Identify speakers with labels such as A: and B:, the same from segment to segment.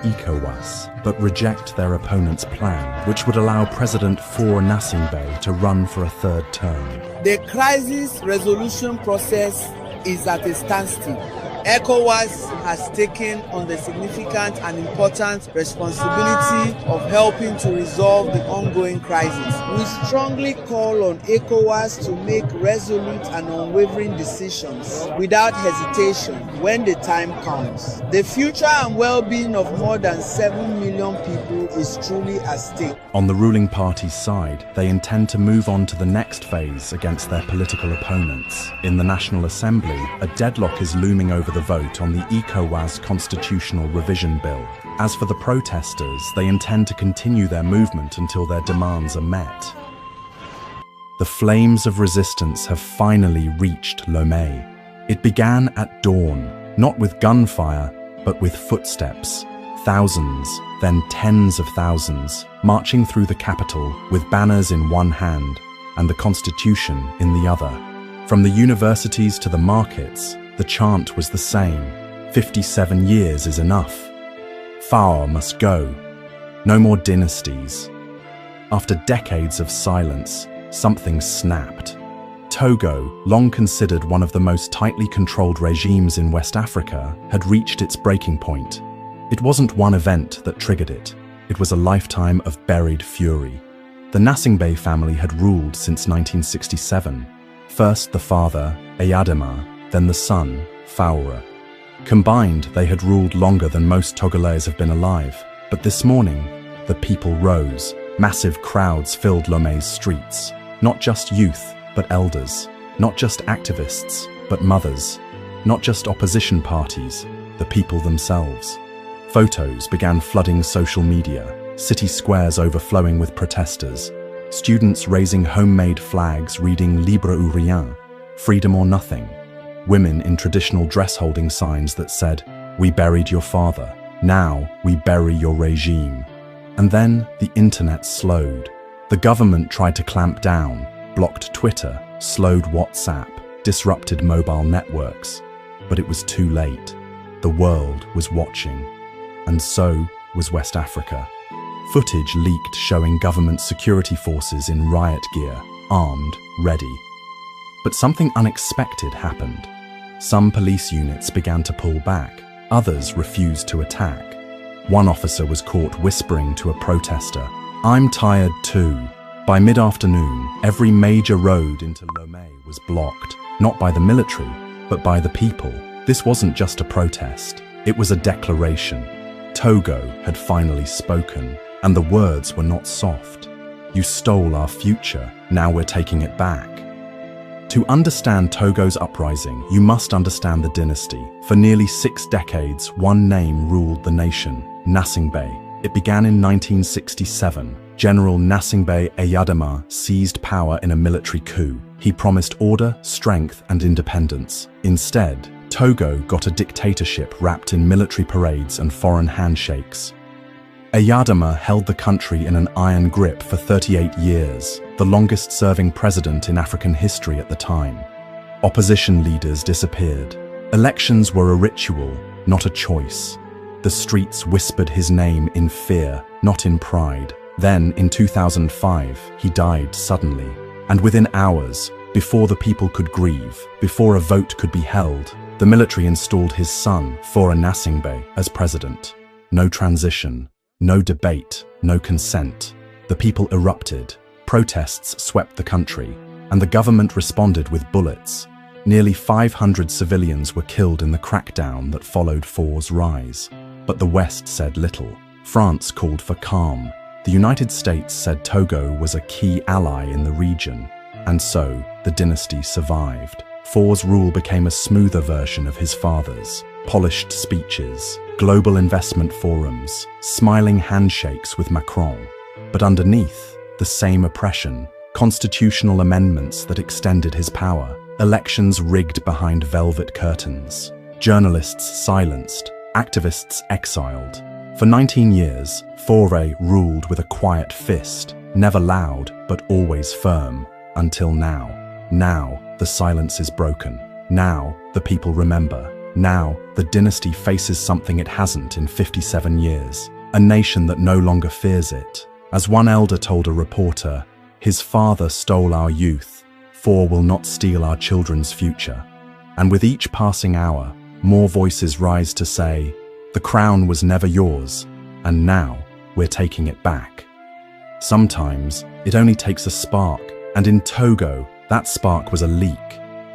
A: ECOWAS, but reject their opponent's plan, which would allow President Faure Gnassingbé to run for a third term.
B: The crisis resolution process is at a standstill. ECOWAS has taken on the significant and important responsibility of helping to resolve the ongoing crisis. We strongly call on ECOWAS to make resolute and unwavering decisions without hesitation when the time comes. The future and well-being of more than 7 million people is truly at stake.
A: On the ruling party's side, they intend to move on to the next phase against their political opponents. In the National Assembly, a deadlock is looming over the vote on the ECOWAS constitutional revision bill. As for the protesters, they intend to continue their movement until their demands are met. The flames of resistance have finally reached Lomé. It began at dawn, not with gunfire, but with footsteps. Thousands, then tens of thousands, marching through the capital with banners in one hand and the Constitution in the other. From the universities to the markets, the chant was the same: 57 years is enough. Faure must go. No more dynasties. After decades of silence, something snapped. Togo, long considered one of the most tightly controlled regimes in West Africa, had reached its breaking point. It wasn't one event that triggered it. It was a lifetime of buried fury. The Gnassingbé family had ruled since 1967. First the father, Eyadema, then the son, Faure. Combined, they had ruled longer than most Togolese have been alive. But this morning, the people rose. Massive crowds filled Lomé's streets. Not just youth, but elders. Not just activists, but mothers. Not just opposition parties, the people themselves. Photos began flooding social media, city squares overflowing with protesters. Students raising homemade flags reading Libre ou rien, freedom or nothing. Women in traditional dress holding signs that said, "We buried your father, now we bury your regime." And then the internet slowed. The government tried to clamp down, blocked Twitter, slowed WhatsApp, disrupted mobile networks. But it was too late. The world was watching. And so was West Africa. Footage leaked showing government security forces in riot gear, armed, ready. But something unexpected happened. Some police units began to pull back, others refused to attack. One officer was caught whispering to a protester, "I'm tired too." By mid-afternoon, every major road into Lomé was blocked, not by the military, but by the people. This wasn't just a protest, it was a declaration. Togo had finally spoken, and the words were not soft. "You stole our future, now we're taking it back." To understand Togo's uprising, you must understand the dynasty. For nearly 6 decades, one name ruled the nation, Gnassingbé. It began in 1967. General Gnassingbé Eyadema seized power in a military coup. He promised order, strength, and independence. Instead, Togo got a dictatorship wrapped in military parades and foreign handshakes. Eyadema held the country in an iron grip for 38 years, the longest-serving president in African history at the time. Opposition leaders disappeared. Elections were a ritual, not a choice. The streets whispered his name in fear, not in pride. Then, in 2005, he died suddenly. And within hours, before the people could grieve, before a vote could be held, the military installed his son, Faure Gnassingbé, as president. No transition. No debate, no consent. The people erupted, protests swept the country, and the government responded with bullets. Nearly 500 civilians were killed in the crackdown that followed Faure's rise. But the West said little. France called for calm. The United States said Togo was a key ally in the region. And so, the dynasty survived. Faure's rule became a smoother version of his father's. Polished speeches, global investment forums, smiling handshakes with Macron. But underneath, the same oppression, constitutional amendments that extended his power, elections rigged behind velvet curtains, journalists silenced, activists exiled. For 19 years, Faure ruled with a quiet fist, never loud, but always firm, until now. Now, the silence is broken. Now, the people remember. Now, the dynasty faces something it hasn't in 57 years, a nation that no longer fears it. As one elder told a reporter, "His father stole our youth, 4 will not steal our children's future." And with each passing hour, more voices rise to say, "The crown was never yours, and now we're taking it back." Sometimes, it only takes a spark, and in Togo, that spark was a leak.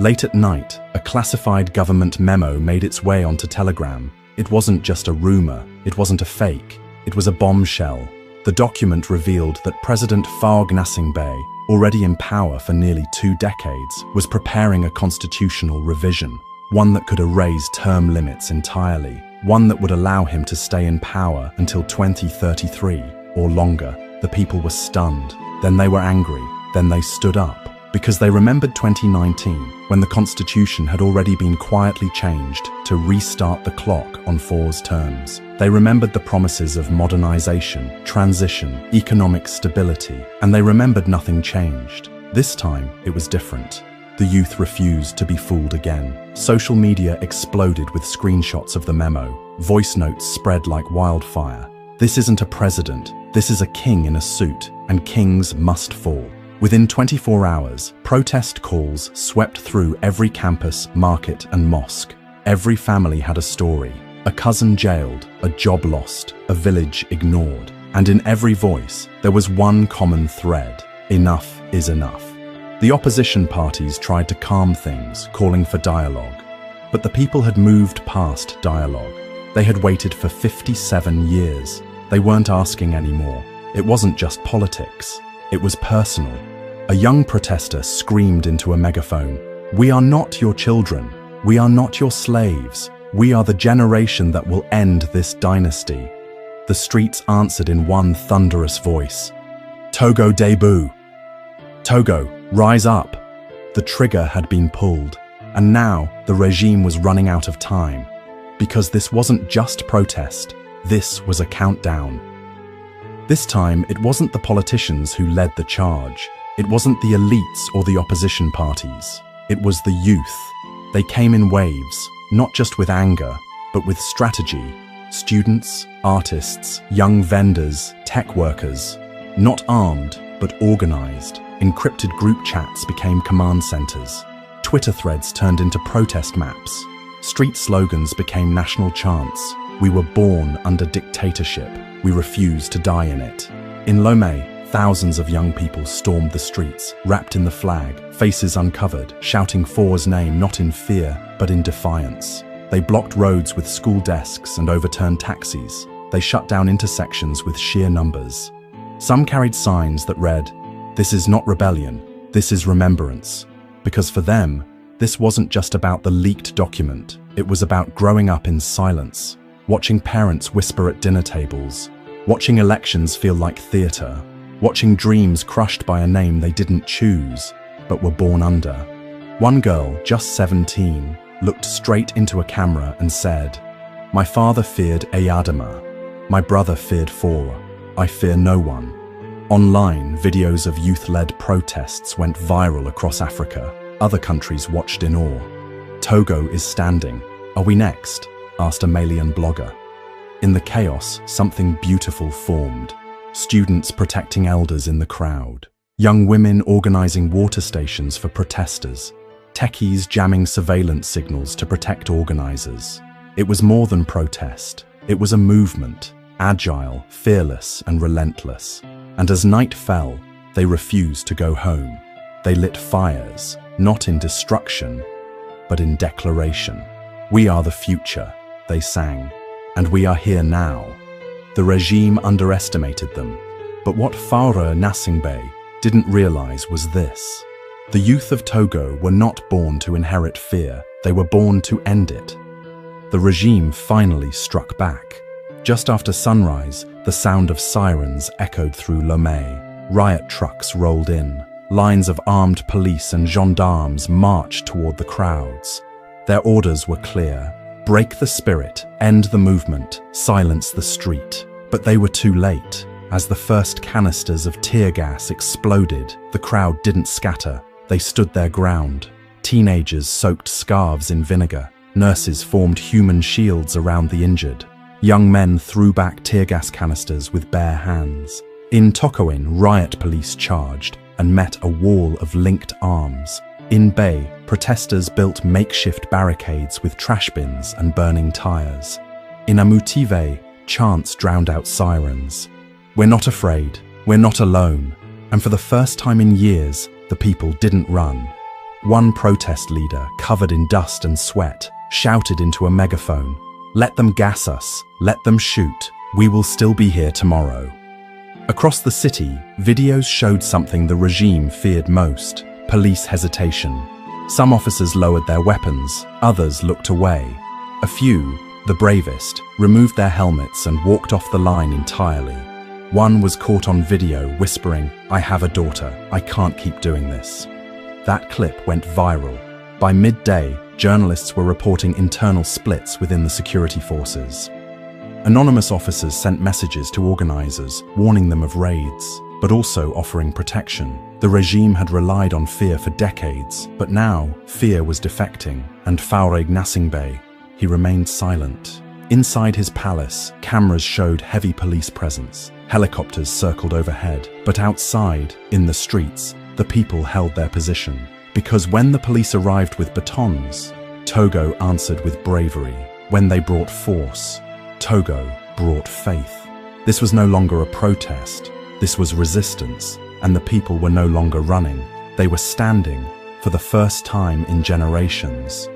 A: Late at night, a classified government memo made its way onto Telegram. It wasn't just a rumor, it wasn't a fake, it was a bombshell. The document revealed that President Faure Gnassingbé, already in power for nearly 2 decades, was preparing a constitutional revision, one that could erase term limits entirely, one that would allow him to stay in power until 2033 or longer. The people were stunned, then they were angry, then they stood up, because they remembered 2019, when the constitution had already been quietly changed to restart the clock on Faure's terms. They remembered the promises of modernization, transition, economic stability, and they remembered nothing changed. This time, it was different. The youth refused to be fooled again. Social media exploded with screenshots of the memo. Voice notes spread like wildfire. This isn't a president, this is a king in a suit, and kings must fall. Within 24 hours, protest calls swept through every campus, market, and mosque. Every family had a story. A cousin jailed, a job lost, a village ignored. And in every voice, there was one common thread: enough is enough. The opposition parties tried to calm things, calling for dialogue. But the people had moved past dialogue. They had waited for 57 years. They weren't asking anymore. It wasn't just politics. It was personal. A young protester screamed into a megaphone, "We are not your children. We are not your slaves. We are the generation that will end this dynasty." The streets answered in one thunderous voice, "Togo debout! Togo, rise up!" The trigger had been pulled, and now the regime was running out of time. Because this wasn't just protest, this was a countdown. This time, it wasn't the politicians who led the charge. It wasn't the elites or the opposition parties. It was the youth. They came in waves, not just with anger, but with strategy. Students, artists, young vendors, tech workers. Not armed, but organized. Encrypted group chats became command centers. Twitter threads turned into protest maps. Street slogans became national chants. We were born under dictatorship. We refuse to die in it. In Lomé, thousands of young people stormed the streets, wrapped in the flag, faces uncovered, shouting Faure's name not in fear, but in defiance. They blocked roads with school desks and overturned taxis. They shut down intersections with sheer numbers. Some carried signs that read, "This is not rebellion, this is remembrance." Because for them, this wasn't just about the leaked document. It was about growing up in silence, watching parents whisper at dinner tables, watching elections feel like theater, watching dreams crushed by a name they didn't choose, but were born under. One girl, just 17, looked straight into a camera and said, "My father feared Eyadema. My brother feared Faure. I fear no one." Online, videos of youth-led protests went viral across Africa. Other countries watched in awe. "Togo is standing. Are we next?" asked a Malian blogger. In the chaos, something beautiful formed. Students protecting elders in the crowd. Young women organizing water stations for protesters. Techies jamming surveillance signals to protect organizers. It was more than protest. It was a movement, agile, fearless, and relentless. And as night fell, they refused to go home. They lit fires, not in destruction, but in declaration. "We are the future," they sang, "and we are here now." The regime underestimated them, but what Faure Gnassingbé didn't realize was this. The youth of Togo were not born to inherit fear, they were born to end it. The regime finally struck back. Just after sunrise, the sound of sirens echoed through Lomé. Riot trucks rolled in. Lines of armed police and gendarmes marched toward the crowds. Their orders were clear. Break the spirit, end the movement, silence the street. But they were too late. As the first canisters of tear gas exploded, the crowd didn't scatter. They stood their ground. Teenagers soaked scarves in vinegar. Nurses formed human shields around the injured. Young men threw back tear gas canisters with bare hands. In Togo, riot police charged and met a wall of linked arms. In Bay, protesters built makeshift barricades with trash bins and burning tires. In Amutive, chants drowned out sirens. We're not afraid, we're not alone. And for the first time in years, the people didn't run. One protest leader, covered in dust and sweat, shouted into a megaphone, "Let them gas us, let them shoot, we will still be here tomorrow." Across the city, videos showed something the regime feared most: police hesitation. Some officers lowered their weapons, others looked away. A few, the bravest, removed their helmets and walked off the line entirely. One was caught on video whispering, "I have a daughter, I can't keep doing this." That clip went viral. By midday, journalists were reporting internal splits within the security forces. Anonymous officers sent messages to organizers, warning them of raids, but also offering protection. The regime had relied on fear for decades, but now fear was defecting, and Faure Gnassingbé, he remained silent. Inside his palace, cameras showed heavy police presence. Helicopters circled overhead, but outside, in the streets, the people held their position. Because when the police arrived with batons, Togo answered with bravery. When they brought force, Togo brought faith. This was no longer a protest, this was resistance, and the people were no longer running. They were standing, for the first time in generations.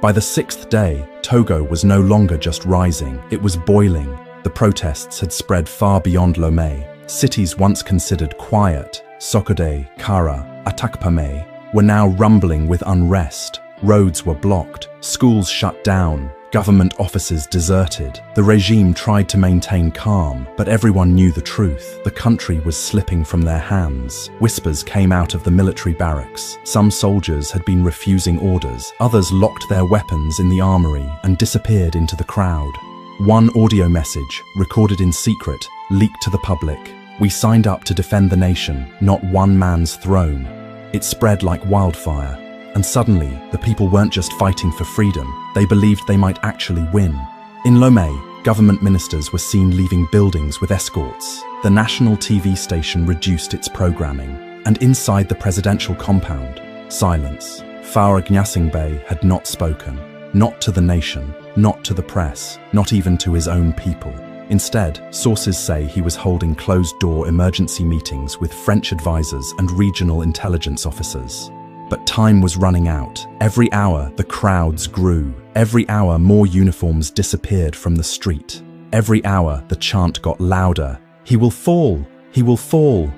A: By the 6th day, Togo was no longer just rising, it was boiling. The protests had spread far beyond Lomé. Cities once considered quiet, Sokode, Kara, Atakpame, were now rumbling with unrest. Roads were blocked, schools shut down, government offices deserted. The regime tried to maintain calm, but everyone knew the truth. The country was slipping from their hands. Whispers came out of the military barracks. Some soldiers had been refusing orders. Others locked their weapons in the armory and disappeared into the crowd. One audio message, recorded in secret, leaked to the public. "We signed up to defend the nation, not one man's throne." It spread like wildfire. And suddenly, the people weren't just fighting for freedom, they believed they might actually win. In Lomé, government ministers were seen leaving buildings with escorts. The national TV station reduced its programming. And inside the presidential compound, silence. Faure Gnassingbé had not spoken. Not to the nation, not to the press, not even to his own people. Instead, sources say he was holding closed-door emergency meetings with French advisors and regional intelligence officers. But time was running out. Every hour, the crowds grew. Every hour, more uniforms disappeared from the street. Every hour, the chant got louder. "He will fall! He will fall!"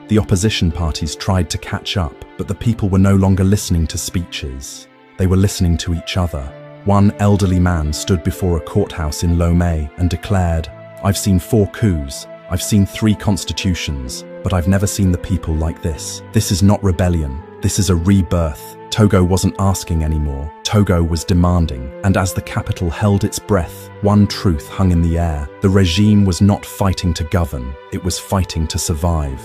A: The opposition parties tried to catch up, but the people were no longer listening to speeches. They were listening to each other. One elderly man stood before a courthouse in Lomé and declared, "I've seen 4 coups, I've seen 3 constitutions, but I've never seen the people like this. This is not rebellion. This is a rebirth." Togo wasn't asking anymore. Togo was demanding. And as the capital held its breath, one truth hung in the air. The regime was not fighting to govern. It was fighting to survive.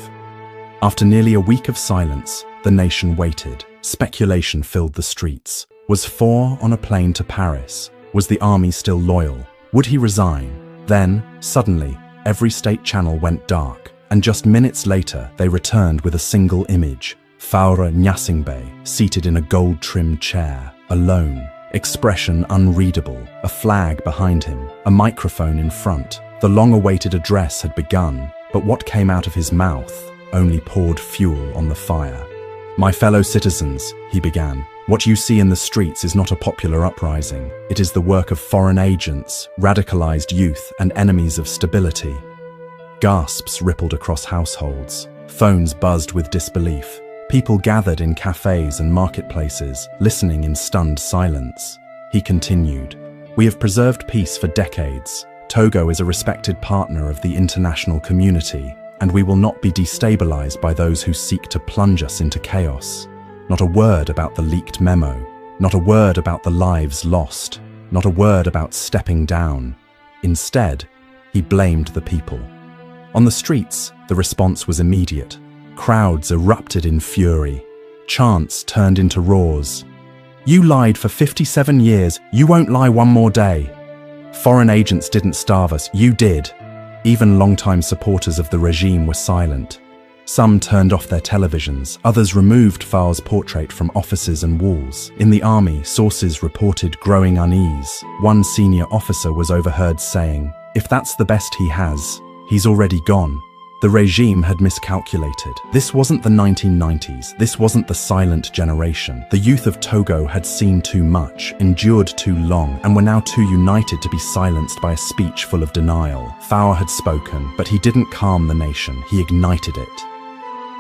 A: After nearly a week of silence, the nation waited. Speculation filled the streets. Was Faure on a plane to Paris? Was the army still loyal? Would he resign? Then, suddenly, every state channel went dark. And just minutes later, they returned with a single image. Faure Gnassingbé, seated in a gold-trimmed chair, alone, expression unreadable, a flag behind him, a microphone in front. The long-awaited address had begun, but what came out of his mouth only poured fuel on the fire. "My fellow citizens," he began, "what you see in the streets is not a popular uprising. It is the work of foreign agents, radicalized youth, and enemies of stability." Gasps rippled across households. Phones buzzed with disbelief. People gathered in cafes and marketplaces, listening in stunned silence. He continued, "We have preserved peace for decades. Togo is a respected partner of the international community, and we will not be destabilized by those who seek to plunge us into chaos. Not a word about the leaked memo. Not a word about the lives lost. Not a word about stepping down. Instead, he blamed the people." On the streets, the response was immediate. Crowds erupted in fury. Chants turned into roars. You lied for 57 years. You won't lie one more day. Foreign agents didn't starve us. You did. Even longtime supporters of the regime were silent. Some turned off their televisions, others removed Faur's portrait from offices and walls. In the army, sources reported growing unease. One senior officer was overheard saying, "If that's the best he has, he's already gone." The regime had miscalculated. This wasn't the 1990s. This wasn't the silent generation. The youth of Togo had seen too much, endured too long, and were now too united to be silenced by a speech full of denial. Faure had spoken, but he didn't calm the nation. He ignited it.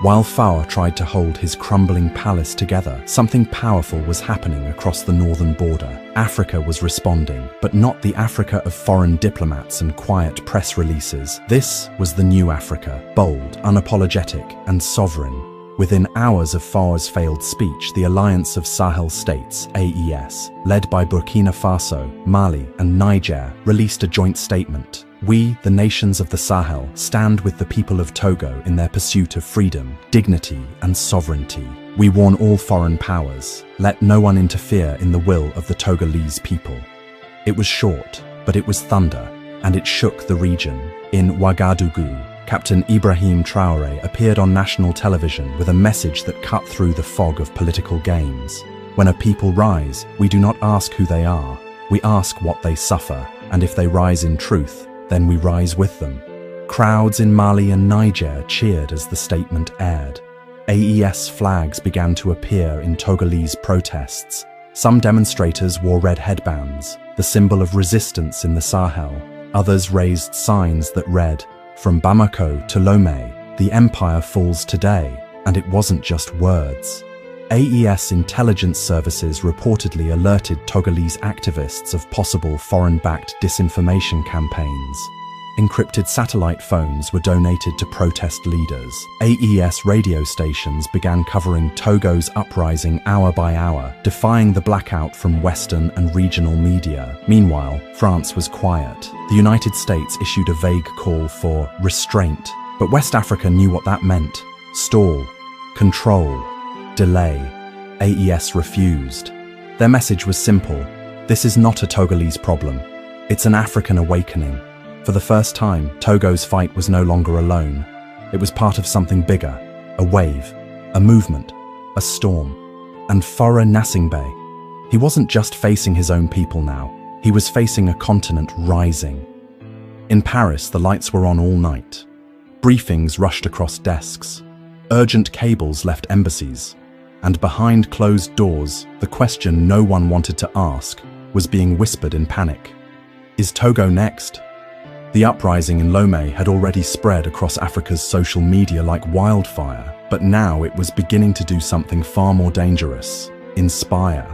A: While Faure tried to hold his crumbling palace together, something powerful was happening across the northern border. Africa was responding, but not the Africa of foreign diplomats and quiet press releases. This was the new Africa, bold, unapologetic, and sovereign. Within hours of Faure's failed speech, the Alliance of Sahel States, AES, led by Burkina Faso, Mali, and Niger, released a joint statement. "We, the nations of the Sahel, stand with the people of Togo in their pursuit of freedom, dignity, and sovereignty. We warn all foreign powers, let no one interfere in the will of the Togolese people." It was short, but it was thunder, and it shook the region. In Ouagadougou, Captain Ibrahim Traoré appeared on national television with a message that cut through the fog of political games. "When a people rise, we do not ask who they are. We ask what they suffer, and if they rise in truth, then we rise with them." Crowds in Mali and Niger cheered as the statement aired. AES flags began to appear in Togolese protests. Some demonstrators wore red headbands, the symbol of resistance in the Sahel. Others raised signs that read, "From Bamako to Lomé, the empire falls today," and it wasn't just words. AES intelligence services reportedly alerted Togolese activists of possible foreign-backed disinformation campaigns. Encrypted satellite phones were donated to protest leaders. AES radio stations began covering Togo's uprising hour by hour, defying the blackout from Western and regional media. Meanwhile, France was quiet. The United States issued a vague call for restraint, but West Africa knew what that meant: stall, control, delay. AES refused. Their message was simple: this is not a Togolese problem. It's an African awakening. For the first time, Togo's fight was no longer alone. It was part of something bigger, a wave, a movement, a storm. And Faure Gnassingbé, he wasn't just facing his own people now, he was facing a continent rising. In Paris, the lights were on all night. Briefings rushed across desks. Urgent cables left embassies. And behind closed doors, the question no one wanted to ask was being whispered in panic. Is Togo next? The uprising in Lomé had already spread across Africa's social media like wildfire, but now it was beginning to do something far more dangerous: inspire.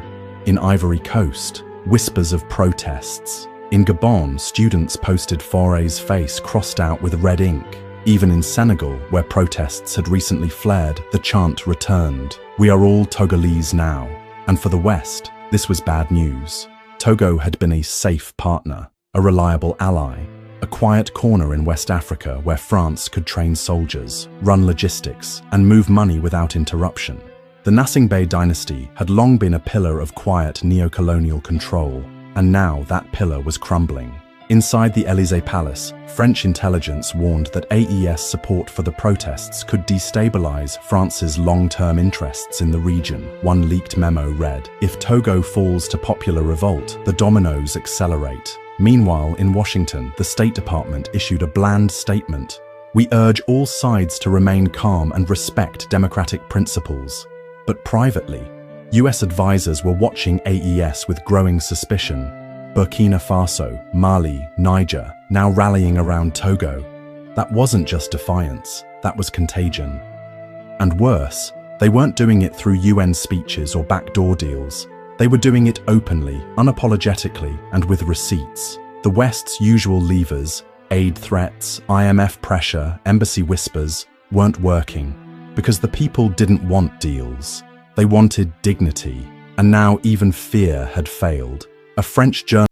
A: In Ivory Coast, whispers of protests. In Gabon, students posted Faure's face crossed out with red ink. Even in Senegal, where protests had recently flared, the chant returned: "We are all Togolese now." And for the West, this was bad news. Togo had been a safe partner, a reliable ally, a quiet corner in West Africa where France could train soldiers, run logistics, and move money without interruption. The Gnassingbé dynasty had long been a pillar of quiet neo-colonial control, and now that pillar was crumbling. Inside the Élysée Palace, French intelligence warned that AES support for the protests could destabilize France's long-term interests in the region. One leaked memo read, "If Togo falls to popular revolt, the dominoes accelerate." Meanwhile, in Washington, the State Department issued a bland statement: "We urge all sides to remain calm and respect democratic principles." But privately, US advisors were watching AES with growing suspicion. Burkina Faso, Mali, Niger, now rallying around Togo. That wasn't just defiance, that was contagion. And worse, they weren't doing it through UN speeches or backdoor deals. They were doing it openly, unapologetically, and with receipts. The West's usual levers, aid threats, IMF pressure, embassy whispers, weren't working, because the people didn't want deals. They wanted dignity, and now even fear had failed. A French journalist